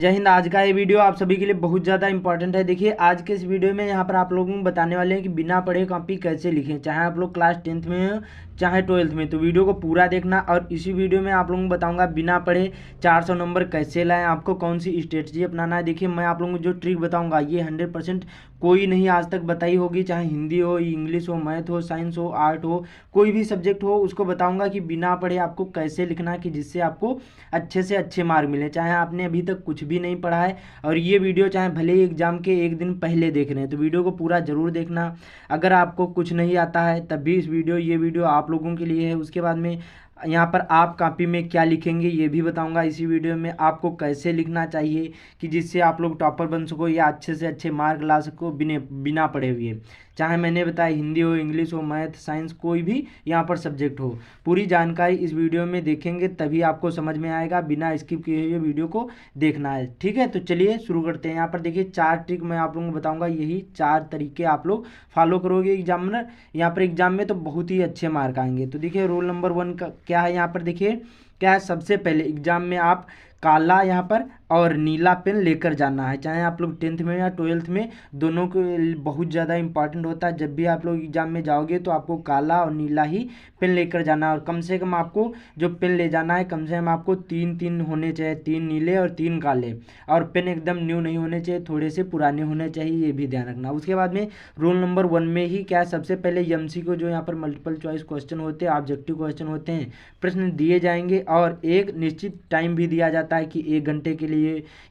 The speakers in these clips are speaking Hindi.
जय हिंद। आज का ये वीडियो आप सभी के लिए बहुत ज़्यादा इंपॉर्टेंट है। देखिए आज के इस वीडियो में यहाँ पर आप लोगों को बताने वाले हैं कि बिना पढ़े कॉपी कैसे लिखें, चाहे आप लोग क्लास 10th में हो चाहे 12th में। तो वीडियो को पूरा देखना और इसी वीडियो में आप लोगों को बताऊंगा बिना पढ़े 400 नंबर कैसे लाएं, आपको कौन सी स्ट्रेटजी अपनाना है। देखिए मैं आप लोगों को जो ट्रिक बताऊँगा ये 100% कोई नहीं आज तक बताई होगी, चाहे हिंदी हो, इंग्लिश हो, मैथ हो, साइंस हो, आर्ट हो, कोई भी सब्जेक्ट हो, उसको बताऊंगा कि बिना पढ़े आपको कैसे लिखना है कि जिससे आपको अच्छे से अच्छे मार्क मिले, चाहे आपने अभी तक कुछ भी नहीं पढ़ा है। और ये वीडियो चाहे भले ही एग्जाम के एक दिन पहले देख रहे हैं तो वीडियो को पूरा ज़रूर देखना। अगर आपको कुछ नहीं आता है तब भी ये वीडियो आप लोगों के लिए है। उसके बाद में यहाँ पर आप कॉपी में क्या लिखेंगे ये भी बताऊंगा इसी वीडियो में, आपको कैसे लिखना चाहिए कि जिससे आप लोग टॉपर बन सको या अच्छे से अच्छे मार्क ला सको बिना पढ़े हुए। चाहे मैंने बताया हिंदी हो, इंग्लिश हो, मैथ, साइंस, कोई भी यहाँ पर सब्जेक्ट हो, पूरी जानकारी इस वीडियो में देखेंगे तभी आपको समझ में आएगा। बिना स्किप किए हुए वीडियो को देखना है, ठीक है। तो चलिए शुरू करते हैं। यहाँ पर देखिए 4 ट्रिक मैं आप लोगों को बताऊंगा, यही 4 तरीके आप लोग फॉलो करोगे एग्जामिनर, यहाँ पर एग्जाम में तो बहुत ही अच्छे मार्क आएंगे। तो देखिए रोल नंबर 1 का क्या है, यहाँ पर देखिए क्या है। सबसे पहले एग्जाम में आप काला यहाँ पर और नीला पेन लेकर जाना है, चाहे आप लोग 10th में या 12th में, दोनों को बहुत ज़्यादा इंपॉर्टेंट होता है। जब भी आप लोग एग्जाम में जाओगे तो आपको काला और नीला ही पेन लेकर जाना है। और कम से कम आपको जो पेन ले जाना है कम से कम आपको 3 होने चाहिए, 3 नीले और 3 काले। और पेन एकदम न्यू नहीं होने चाहिए, थोड़े से पुराने होने चाहिए, ये भी ध्यान रखना। उसके बाद में रोल नंबर 1 में ही क्या है, सबसे पहले MCQ जो यहाँ पर मल्टीपल चॉइस क्वेश्चन होते हैं, ऑब्जेक्टिव क्वेश्चन होते हैं, प्रश्न दिए जाएंगे और एक निश्चित टाइम भी दिया जाता है कि 1 घंटे के लिए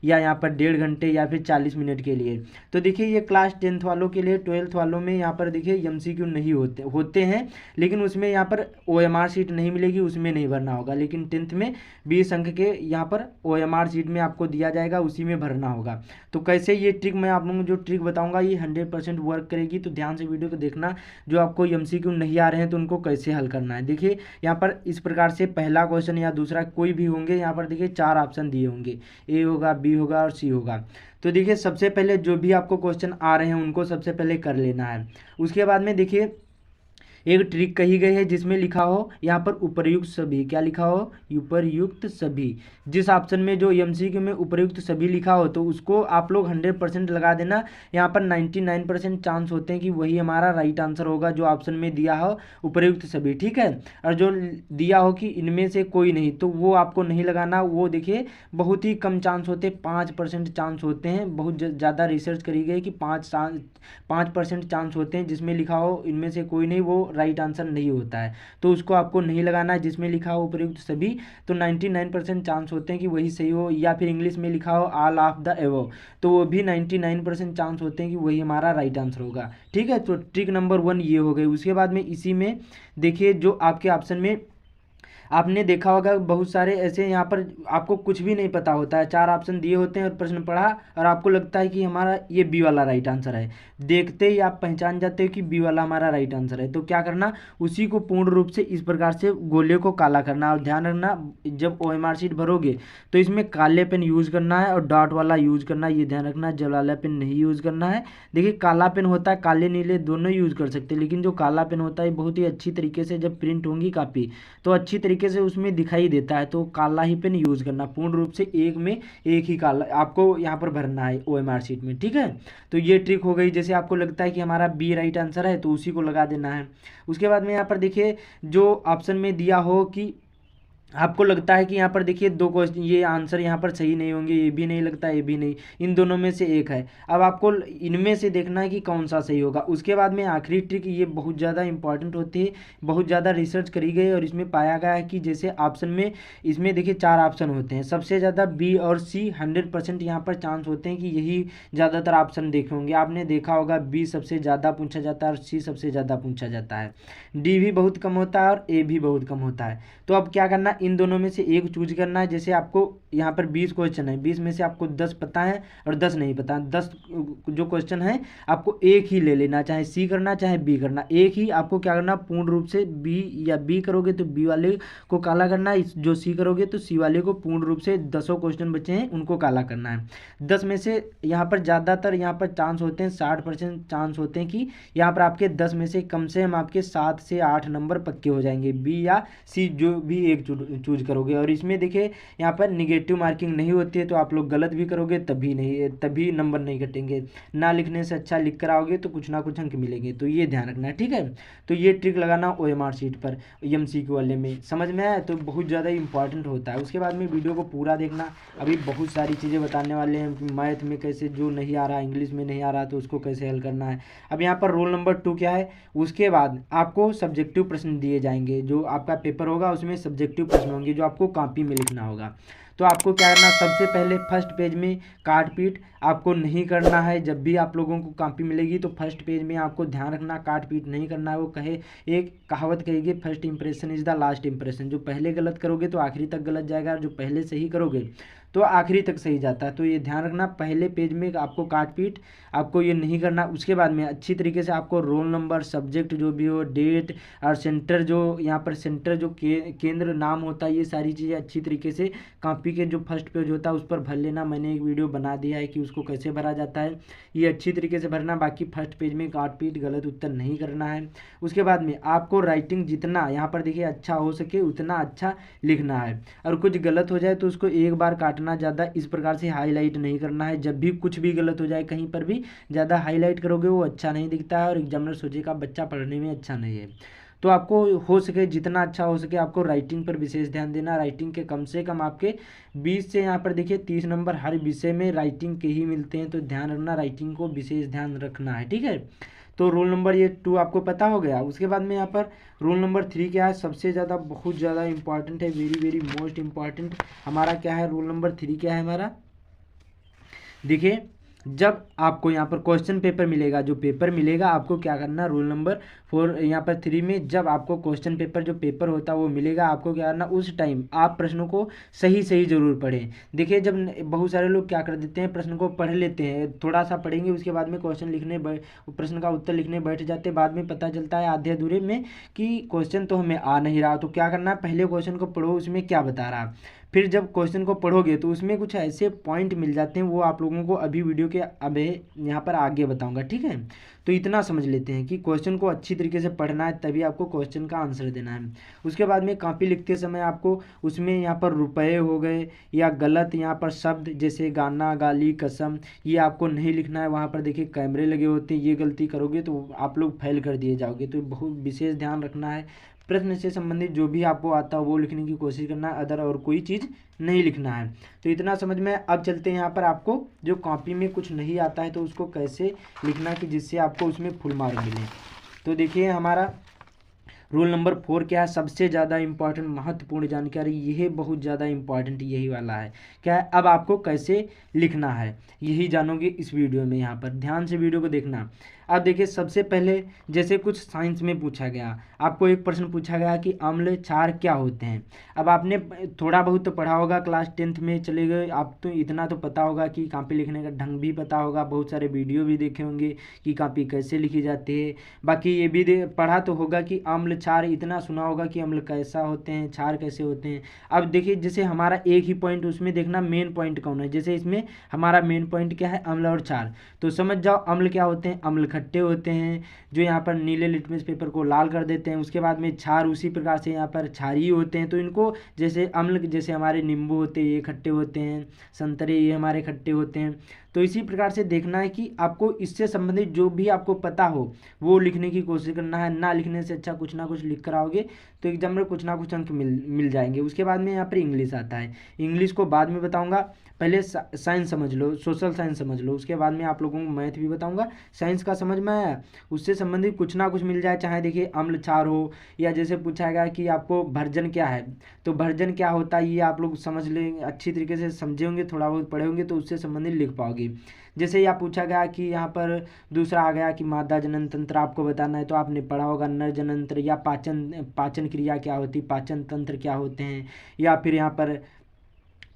या यहाँ पर 1.5 घंटे या फिर 40 मिनट के लिए। तो देखिए ये क्लास 10th वालों के लिए, 12th वालों में यहाँ पर देखिए MCQ नहीं होते हैं, लेकिन उसमें यहाँ पर OMR शीट नहीं मिलेगी, उसमें नहीं भरना होगा। लेकिन 10th में 20 अंक के यहाँ पर OMR शीट में आपको दिया जाएगा, उसी में भरना होगा। तो कैसे ये ट्रिक मैं आप लोगों को जो ट्रिक बताऊंगा ये 100% वर्क करेगी, तो ध्यान से वीडियो को देखना। जो आपको MCQ नहीं आ रहे हैं तो उनको कैसे हल करना है, देखिए यहाँ पर इस प्रकार से पहला क्वेश्चन या दूसरा कोई भी होंगे, यहाँ पर देखिए 4 ऑप्शन दिए होंगे, A होगा, B होगा और C होगा। तो देखिए सबसे पहले जो भी आपको क्वेश्चन आ रहे हैं उनको सबसे पहले कर लेना है। उसके बाद में देखिए एक ट्रिक कही गई है जिसमें लिखा हो यहाँ पर उपर्युक्त सभी, क्या लिखा हो, उपर्युक्त सभी। जिस ऑप्शन में जो MCQ में उपर्युक्त सभी लिखा हो तो उसको आप लोग 100% लगा देना। यहाँ पर 99% चांस होते हैं कि वही हमारा राइट आंसर होगा जो ऑप्शन में दिया हो उपर्युक्त सभी, ठीक है। और जो दिया हो कि इनमें से कोई नहीं तो वो आपको नहीं लगाना। वो देखिए बहुत ही कम चांस होते हैं, 5% चांस होते हैं। बहुत ज़्यादा रिसर्च करी गई कि 5% चांस होते हैं जिसमें लिखा हो इनमें से कोई नहीं, वो राइट आंसर नहीं होता है, तो उसको आपको नहीं लगाना है। जिसमें लिखा हो उपयुक्त सभी तो 99% चांस होते हैं कि वही सही हो। या फिर इंग्लिश में लिखा हो ऑल ऑफ द एबव तो वो भी 99% चांस होते हैं कि वही हमारा राइट आंसर होगा, ठीक है। तो ट्रिक नंबर 1 ये हो गई। उसके बाद में इसी में देखिए जो आपके ऑप्शन में आपने देखा होगा बहुत सारे ऐसे यहाँ पर आपको कुछ भी नहीं पता होता है, 4 ऑप्शन दिए होते हैं और प्रश्न पढ़ा और आपको लगता है कि हमारा ये B वाला राइट आंसर है। देखते ही आप पहचान जाते हो कि B वाला हमारा राइट आंसर है। तो क्या करना, उसी को पूर्ण रूप से इस प्रकार से गोले को काला करना। और ध्यान रखना जब OMR शीट भरोगे तो इसमें काले पेन यूज़ करना है और डॉट वाला यूज़ करना है, ये ध्यान रखना। जल वाला पेन नहीं यूज़ करना है। देखिए काला पेन होता है, काले नीले दोनों यूज़ कर सकते हैं, लेकिन जो काला पेन होता है बहुत ही अच्छी तरीके से जब प्रिंट होंगी कापी तो अच्छी तरीके से उसमें दिखाई देता है। तो काला ही पेन यूज़ करना, पूर्ण रूप से एक में एक ही काला आपको यहाँ पर भरना है OMR शीट में, ठीक है। तो ये ट्रिक हो गई। जैसे आपको लगता है कि हमारा B राइट आंसर है तो उसी को लगा देना है। उसके बाद में यहाँ पर देखिए जो ऑप्शन में दिया हो कि आपको लगता है कि यहाँ पर देखिए 2 क्वेश्चन ये आंसर यहाँ पर सही नहीं होंगे, ये भी नहीं लगता, ये भी नहीं, इन दोनों में से एक है। अब आपको इनमें से देखना है कि कौन सा सही होगा। उसके बाद में आखिरी ट्रिक, ये बहुत ज़्यादा इंपॉर्टेंट होती है, बहुत ज़्यादा रिसर्च करी गई और इसमें पाया गया है कि जैसे ऑप्शन में इसमें देखिए 4 ऑप्शन होते हैं, सबसे ज़्यादा B और C 100% यहाँ पर चांस होते हैं कि यही ज़्यादातर ऑप्शन देखे होंगे। आपने देखा होगा B सबसे ज़्यादा पूछा जाता है और C सबसे ज़्यादा पूछा जाता है, D भी बहुत कम होता है और A भी बहुत कम होता है। तो अब क्या करना, इन दोनों में से एक चूज करना है। जैसे आपको यहाँ पर 20 क्वेश्चन है, 20 में से आपको 10 पता है और 10 नहीं पता। 10 जो क्वेश्चन है आपको एक ही ले लेना, चाहे C करना चाहे B करना, एक ही आपको क्या करना, पूर्ण रूप से B या B करोगे तो B वाले को काला करना है, जो C करोगे तो C वाले को पूर्ण रूप से 10 क्वेश्चन बचे हैं उनको काला करना है। 10 में से यहाँ पर ज़्यादातर यहाँ पर चांस होते हैं, 60% चांस होते हैं कि यहाँ पर आपके 10 में से कम से कम आपके 7 से 8 नंबर पक्के हो जाएंगे, B या C जो भी एक चूज करोगे। और इसमें देखिए यहाँ पर निगेटिव मार्किंग नहीं होती है, तो आप लोग गलत भी करोगे तभी नंबर नहीं कटेंगे। ना लिखने से अच्छा लिख कर आओगे तो कुछ ना कुछ अंक मिलेंगे, तो ये ध्यान रखना है, ठीक है। तो ये ट्रिक लगाना OMR शीट पर MCQ वाले में, समझ में आया? तो बहुत ज़्यादा इंपॉर्टेंट होता है। उसके बाद में वीडियो को पूरा देखना, अभी बहुत सारी चीज़ें बताने वाले हैं कि मैथ में कैसे जो नहीं आ रहा, इंग्लिश में नहीं आ रहा तो उसको कैसे हल करना है। अब यहाँ पर रोल नंबर 2 क्या है, उसके बाद आपको सब्जेक्टिव प्रश्न दिए जाएंगे। जो आपका पेपर होगा उसमें सब्जेक्टिव प्रश्न होंगे जो आपको कॉपी में लिखना होगा। तो आपको क्या करना, सबसे पहले फर्स्ट पेज में काट पीट आपको नहीं करना है। जब भी आप लोगों को कॉपी मिलेगी तो फर्स्ट पेज में आपको ध्यान रखना काट पीट नहीं करना है। वो एक कहावत कहेगी, first impression is the last impression. जो पहले गलत करोगे तो आखिरी तक गलत जाएगा, और जो पहले सही करोगे तो आखिरी तक सही जाता है। तो ये ध्यान रखना, पहले पेज में आपको काट पीट आपको ये नहीं करना। उसके बाद में अच्छी तरीके से आपको रोल नंबर, सब्जेक्ट जो भी हो, डेट और सेंटर, जो यहाँ पर सेंटर जो केंद्र नाम होता है, ये सारी चीज़ें अच्छी तरीके से कॉपी के जो फर्स्ट पेज होता है उस पर भर लेना। मैंने एक वीडियो बना दिया है कि उसको कैसे भरा जाता है, ये अच्छी तरीके से भरना। बाकी फर्स्ट पेज में काट पीट गलत उत्तर नहीं करना है। उसके बाद में आपको राइटिंग जितना यहाँ पर देखिए अच्छा हो सके उतना अच्छा लिखना है, और कुछ गलत हो जाए तो उसको एक बार काटना, ज़्यादा इस प्रकार से हाईलाइट नहीं करना है। जब भी कुछ भी गलत हो जाए कहीं पर भी ज़्यादा हाईलाइट करोगे वो अच्छा नहीं दिखता है, और एग्जामिनर सोचेगा बच्चा पढ़ने में अच्छा नहीं है। तो आपको हो सके जितना अच्छा हो सके आपको राइटिंग पर विशेष ध्यान देना। राइटिंग के कम से कम आपके 20 से यहाँ पर देखिए 30 नंबर हर विषय में राइटिंग के ही मिलते हैं, तो ध्यान रखना, राइटिंग को विशेष ध्यान रखना है, ठीक है। तो रोल नंबर ये 2 आपको पता हो गया। उसके बाद में यहाँ पर रोल नंबर 3 क्या है, सबसे ज़्यादा बहुत ज़्यादा इंपॉर्टेंट है, वेरी वेरी मोस्ट इंपॉर्टेंट हमारा क्या है, रोल नंबर 3 क्या है हमारा। देखिए जब आपको यहाँ पर क्वेश्चन पेपर मिलेगा, जो पेपर मिलेगा आपको क्या करना, रोल नंबर 4 यहाँ पर 3 में जब आपको क्वेश्चन पेपर जो पेपर होता है वो मिलेगा, आपको क्या करना, उस टाइम आप प्रश्नों को सही सही जरूर पढ़ें। देखिए जब बहुत सारे लोग क्या कर देते हैं, प्रश्न को पढ़ लेते हैं, थोड़ा सा पढ़ेंगे उसके बाद में प्रश्न का उत्तर लिखने बैठ जाते, बाद में पता चलता है आधे अधूरे में कि क्वेश्चन तो हमें आ नहीं रहा। तो क्या करना है, पहले क्वेश्चन को पढ़ो उसमें क्या बता रहा, फिर जब क्वेश्चन को पढ़ोगे तो उसमें कुछ ऐसे पॉइंट मिल जाते हैं, वो आप लोगों को अभी वीडियो के अबे यहाँ पर आगे बताऊंगा, ठीक है। तो इतना समझ लेते हैं कि क्वेश्चन को अच्छी तरीके से पढ़ना है, तभी आपको क्वेश्चन का आंसर देना है। उसके बाद में कॉपी लिखते समय आपको उसमें यहाँ पर रुपए हो गए या गलत यहाँ पर शब्द जैसे गाना, गाली, कसम, ये आपको नहीं लिखना है। वहाँ पर देखिए कैमरे लगे होते हैं, ये गलती करोगे तो आप लोग फेल कर दिए जाओगे। तो बहुत विशेष ध्यान रखना है, प्रश्न से संबंधित जो भी आपको आता है वो लिखने की कोशिश करना है, अदर और कोई चीज़ नहीं लिखना है। तो इतना समझ में। अब चलते हैं यहाँ पर आपको जो कॉपी में कुछ नहीं आता है तो उसको कैसे लिखना कि जिससे आपको उसमें फुल मार्क मिले। तो देखिए हमारा रूल नंबर 4 क्या है, सबसे ज़्यादा इंपॉर्टेंट महत्वपूर्ण जानकारी, यह बहुत ज़्यादा इंपॉर्टेंट यही वाला है। क्या है, अब आपको कैसे लिखना है यही जानोगे इस वीडियो में। यहाँ पर ध्यान से वीडियो को देखना। अब देखिए सबसे पहले जैसे कुछ साइंस में पूछा गया, आपको एक प्रश्न पूछा गया कि अम्ल क्षार क्या होते हैं। अब आपने थोड़ा बहुत तो पढ़ा होगा, क्लास 10th में चले गए आप तो इतना तो पता होगा कि कॉपी लिखने का ढंग भी पता होगा, बहुत सारे वीडियो भी देखे होंगे कि कॉपी कैसे लिखी जाती है। बाकी ये भी पढ़ा तो होगा कि अम्ल क्षार, इतना सुना होगा कि अम्ल कैसा होते हैं, क्षार कैसे होते हैं। अब देखिए जैसे हमारा एक ही पॉइंट, उसमें देखना मेन पॉइंट कौन है। जैसे इसमें हमारा मेन पॉइंट क्या है, अम्ल और क्षार। तो समझ जाओ अम्ल क्या होते हैं, अम्ल खट्टे होते हैं जो यहाँ पर नीले लिटमस पेपर को लाल कर देते हैं। उसके बाद में क्षार उसी प्रकार से यहाँ पर क्षारीय होते हैं। तो इनको जैसे अम्ल जैसे हमारे नींबू होते हैं ये खट्टे होते हैं, संतरे ये हमारे खट्टे होते हैं। तो इसी प्रकार से देखना है कि आपको इससे संबंधित जो भी आपको पता हो वो लिखने की कोशिश करना है। ना लिखने से अच्छा कुछ ना कुछ लिख कर आओगे तो एग्जाम में कुछ ना कुछ अंक मिल जाएंगे। उसके बाद में यहाँ पर इंग्लिश आता है, इंग्लिश को बाद में बताऊंगा, पहले साइंस समझ लो, सोशल साइंस समझ लो, उसके बाद में आप लोगों को मैथ भी बताऊंगा। साइंस का समझ में आया, उससे संबंधित कुछ ना कुछ मिल जाए, चाहे देखिए अम्ल क्षार हो या जैसे पूछा गया कि आपको भर्जन क्या है, तो भर्जन क्या होता है ये आप लोग समझ लेंगे, अच्छी तरीके से समझे होंगे, थोड़ा बहुत पढ़े होंगे तो उससे संबंधित लिख पाओगे। जैसे यह पूछा गया कि यहाँ पर दूसरा आ गया कि मादा जनन तंत्र आपको बताना है, तो आपने पढ़ा होगा नर जनन तंत्र, या पाचन क्रिया क्या होती, पाचन तंत्र क्या होते हैं, या फिर यहाँ पर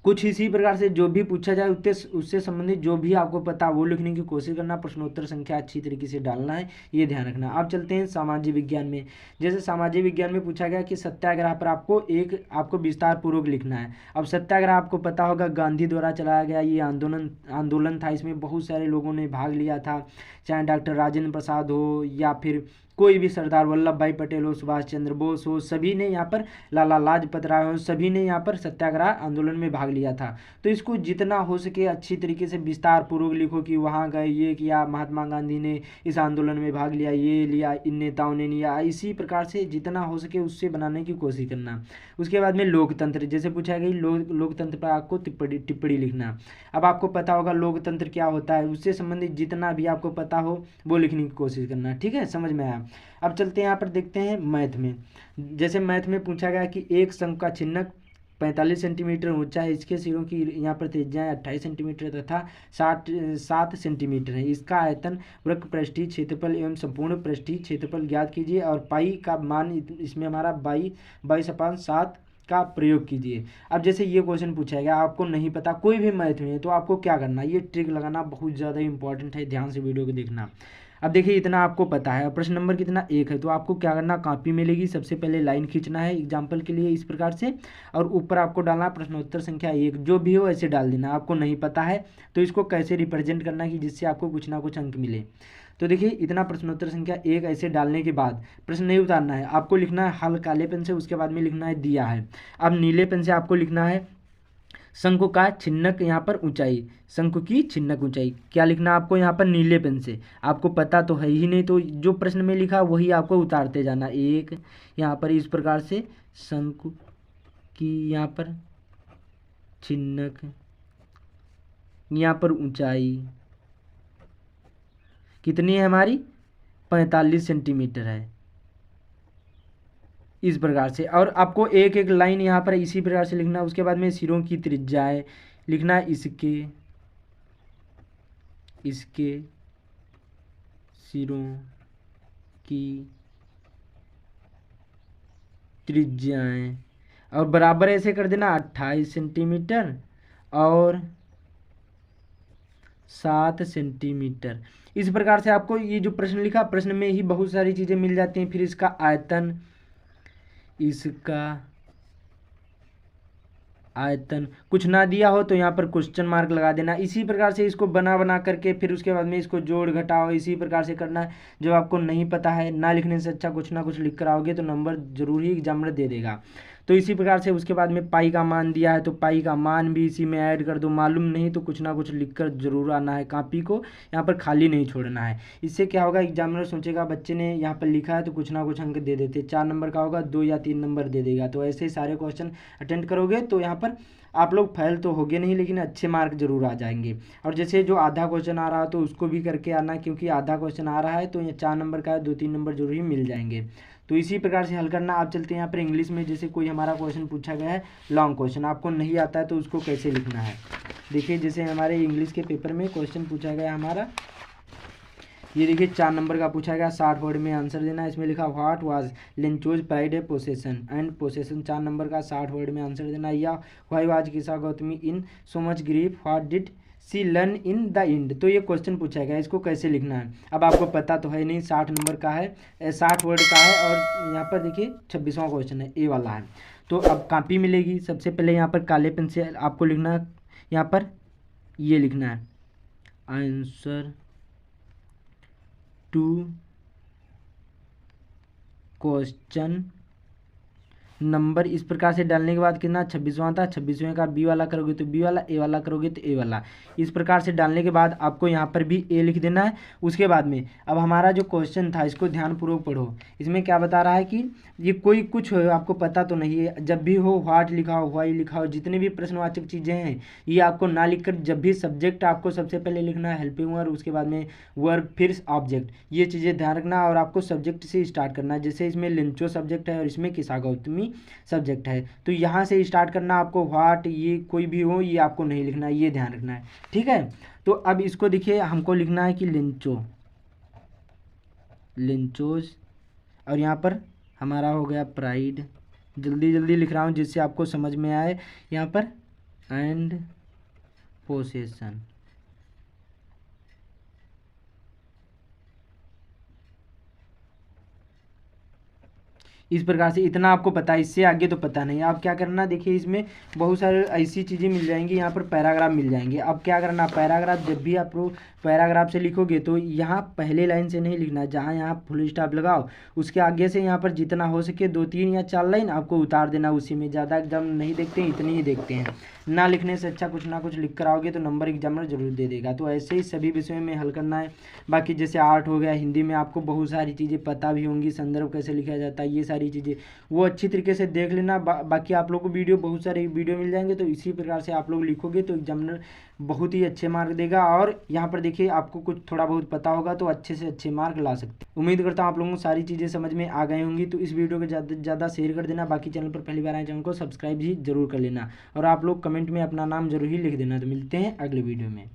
कुछ इसी प्रकार से जो भी पूछा जाए उससे संबंधित जो भी आपको पता वो लिखने की कोशिश करना, प्रश्नोत्तर संख्या अच्छी तरीके से डालना है, ये ध्यान रखना। अब चलते हैं सामाजिक विज्ञान में। जैसे सामाजिक विज्ञान में पूछा गया कि सत्याग्रह पर आपको विस्तार पूर्वक लिखना है। अब सत्याग्रह आपको पता होगा गांधी द्वारा चलाया गया ये आंदोलन था, इसमें बहुत सारे लोगों ने भाग लिया था, चाहे डॉक्टर राजेंद्र प्रसाद हो या फिर कोई भी सरदार वल्लभ भाई पटेल हो, सुभाष चंद्र बोस हो, सभी ने यहाँ पर लाला लाजपत राय हो, सभी ने यहाँ पर सत्याग्रह आंदोलन में भाग लिया था। तो इसको जितना हो सके अच्छी तरीके से विस्तार पूर्वक लिखो कि वहाँ गए, ये किया, महात्मा गांधी ने इस आंदोलन में भाग लिया, ये लिया, इन नेताओं ने लिया, इसी प्रकार से जितना हो सके उससे बनाने की कोशिश करना। उसके बाद में लोकतंत्र, जैसे पूछा गया लोकतंत्र पर आपको टिप्पणी लिखना। अब आपको पता होगा लोकतंत्र क्या होता है, उससे संबंधित जितना भी आपको पता हो वो लिखने की कोशिश करना। ठीक है, समझ में आया। अब चलते हैं यहाँ पर देखते हैं मैथ में। जैसे मैथ में पूछा गया कि एक शंख का चिन्हक 45 सेंटीमीटर ऊंचा है, इसके सिरों की यहाँ पर त्रिज्या 28 सेंटीमीटर तथा 7 सेंटीमीटर है। इसका आयतन, वृत्त पृष्ठीय क्षेत्रफल एवं संपूर्ण पृष्ठीय क्षेत्रफल ज्ञात कीजिए और पाई का मान इसमें हमारा 22/7 का प्रयोग कीजिए। अब जैसे ये क्वेश्चन पूछा गया, आपको नहीं पता कोई भी मैथ में, तो आपको क्या करना, ये ट्रिक लगाना बहुत ज़्यादा इंपॉर्टेंट है, ध्यान से वीडियो को देखना। अब देखिए इतना आपको पता है, प्रश्न नंबर कितना 1 है, तो आपको क्या करना, कॉपी मिलेगी, सबसे पहले लाइन खींचना है एग्जाम्पल के लिए इस प्रकार से, और ऊपर आपको डालना प्रश्नोत्तर संख्या 1, जो भी हो ऐसे डाल देना। आपको नहीं पता है तो इसको कैसे रिप्रेजेंट करना कि जिससे आपको कुछ ना कुछ अंक मिले। तो देखिए इतना प्रश्नोत्तर संख्या 1 ऐसे डालने के बाद प्रश्न नहीं उतारना है, आपको लिखना है हल काले पेन से, उसके बाद में लिखना है दिया है। अब नीले पेन से आपको लिखना है शंकु का छिन्नक यहाँ पर ऊंचाई, शंकु की छिन्नक ऊंचाई, क्या लिखना आपको यहाँ पर नीले पेन से। आपको पता तो है ही नहीं, तो जो प्रश्न में लिखा वही आपको उतारते जाना। एक यहाँ पर इस प्रकार से शंकु की यहाँ पर छिन्नक, यहाँ पर ऊंचाई कितनी है हमारी, 45 सेंटीमीटर है, इस प्रकार से। और आपको एक एक लाइन यहाँ पर इसी प्रकार से लिखना। उसके बाद में सिरों की त्रिज्याएं लिखना है, इसके सिरों की त्रिज्याएं, और बराबर ऐसे कर देना 28 सेंटीमीटर और 7 सेंटीमीटर। इस प्रकार से आपको ये जो प्रश्न लिखा, प्रश्न में ही बहुत सारी चीज़ें मिल जाती हैं। फिर इसका आयतन, कुछ ना दिया हो तो यहाँ पर क्वेश्चन मार्क लगा देना। इसी प्रकार से इसको बना बना करके फिर उसके बाद में इसको जोड़ घटाओ, इसी प्रकार से करना है। जब आपको नहीं पता है, ना लिखने से अच्छा कुछ ना कुछ लिख कर आओगे तो नंबर जरूर ही एग्जामिनर दे देगा। तो इसी प्रकार से उसके बाद में पाई का मान दिया है तो पाई का मान भी इसी में ऐड कर दो। मालूम नहीं तो कुछ ना कुछ लिख कर जरूर आना है, कॉपी को यहाँ पर खाली नहीं छोड़ना है। इससे क्या होगा, एग्जामिनर सोचेगा बच्चे ने यहाँ पर लिखा है तो कुछ ना कुछ अंक दे देते। 4 नंबर का होगा 2 या 3 नंबर दे देगा। तो ऐसे ही सारे क्वेश्चन अटेंड करोगे तो यहाँ पर आप लोग फेल तो होगे नहीं, लेकिन अच्छे मार्क जरूर आ जाएंगे। और जैसे जो आधा क्वेश्चन आ रहा है तो उसको भी करके आना, क्योंकि आधा क्वेश्चन आ रहा है तो ये 4 नंबर का 2-3 नंबर जरूर ही मिल जाएंगे। तो इसी प्रकार से हल करना। आप चलते हैं यहाँ पर इंग्लिश में। जैसे कोई हमारा क्वेश्चन पूछा गया है लॉन्ग क्वेश्चन, आपको नहीं आता है तो उसको कैसे लिखना है। देखिए जैसे हमारे इंग्लिश के पेपर में क्वेश्चन पूछा गया हमारा, ये देखिए 4 नंबर का पूछा गया, 60 वर्ड में आंसर देना है। इसमें लिखा what was Lencho's pride A possession and possession, 4 number का 60 वर्ड में आंसर देना। या why was Kisa Gotami in so much grief, what did she learn in the end. तो ये क्वेश्चन पूछा गया, इसको कैसे लिखना है। अब आपको पता तो है नहीं, 60 नंबर का है, 60 वर्ड का है, और यहाँ पर देखिए 26वां क्वेश्चन है, ए वाला है। तो अब कॉपी मिलेगी, सबसे पहले यहाँ पर काले पेन से आपको लिखना है, यहाँ पर ये लिखना है आंसर टू क्वेश्चन नंबर। इस प्रकार से डालने के बाद कितना 26वां था, 26वें का बी वाला करोगे तो बी वाला, ए वाला करोगे तो ए वाला। इस प्रकार से डालने के बाद आपको यहाँ पर भी ए लिख देना है। उसके बाद में अब हमारा जो क्वेश्चन था इसको ध्यानपूर्वक पढ़ो। इसमें क्या बता रहा है कि ये कोई कुछ हो, आपको पता तो नहीं है, जब भी हो व्हाट लिखा हो, व्हाई लिखा हो, जितने भी प्रश्नवाचक चीज़ें हैं ये आपको ना लिखकर, जब भी सब्जेक्ट आपको सबसे पहले लिखना है हेल्पिंग वर्ब, उसके बाद में वर्ब, फिर ऑब्जेक्ट, ये चीज़ें ध्यान रखना। और आपको सब्जेक्ट से स्टार्ट करना है। जैसे इसमें लिंचो सब्जेक्ट है और इसमें किसा गौतमी सब्जेक्ट है, तो यहाँ से स्टार्ट करना आपको। व्हाट ये कोई भी हो ये आपको नहीं लिखना है, ये ध्यान रखना है, ठीक है। तो अब इसको देखिए, हमको लिखना है कि लिंचोज, और यहाँ पर हमारा हो गया प्राइड। जल्दी जल्दी लिख रहा हूँ जिससे आपको समझ में आए। यहाँ पर एंड पोसेशन, इस प्रकार से इतना आपको पता है, इससे आगे तो पता नहीं। अब क्या करना, देखिए इसमें बहुत सारे ऐसी चीज़ें मिल जाएंगी, यहाँ पर पैराग्राफ मिल जाएंगे। अब क्या करना, पैराग्राफ जब भी आप लोग पैराग्राफ से लिखोगे तो यहाँ पहले लाइन से नहीं लिखना, जहाँ यहाँ फुल स्टॉप लगाओ उसके आगे से यहाँ पर जितना हो सके 2-3 या 4 लाइन आपको उतार देना उसी में। ज़्यादा एग्जाम नहीं देखते हैं, इतनी ही देखते हैं। ना लिखने से अच्छा कुछ ना कुछ लिख कर आओगे तो नंबर एग्जामिनर जरूर दे देगा। तो ऐसे ही सभी विषयों में हल करना है। बाकी जैसे आर्ट हो गया, हिंदी में आपको बहुत सारी चीज़ें पता भी होंगी, संदर्भ कैसे लिखा जाता है, ये सारी चीज़ें वो अच्छी तरीके से देख लेना। बाकी आप लोग को वीडियो, बहुत सारे वीडियो मिल जाएंगे, तो इसी प्रकार से आप लोग लिखोगे तो एग्जामिनर बहुत ही अच्छे मार्क देगा। और यहाँ पर देखिए आपको कुछ थोड़ा बहुत पता होगा तो अच्छे से अच्छे मार्क ला सकते हैं। उम्मीद करता हूँ आप लोगों को सारी चीज़ें समझ में आ गई होंगी। तो इस वीडियो को ज़्यादा से ज़्यादा शेयर कर देना। बाकी चैनल पर पहली बार आए चैनल को सब्सक्राइब भी जरूर कर लेना, और आप लोग कमेंट में अपना नाम जरूर ही लिख देना। तो मिलते हैं अगले वीडियो में।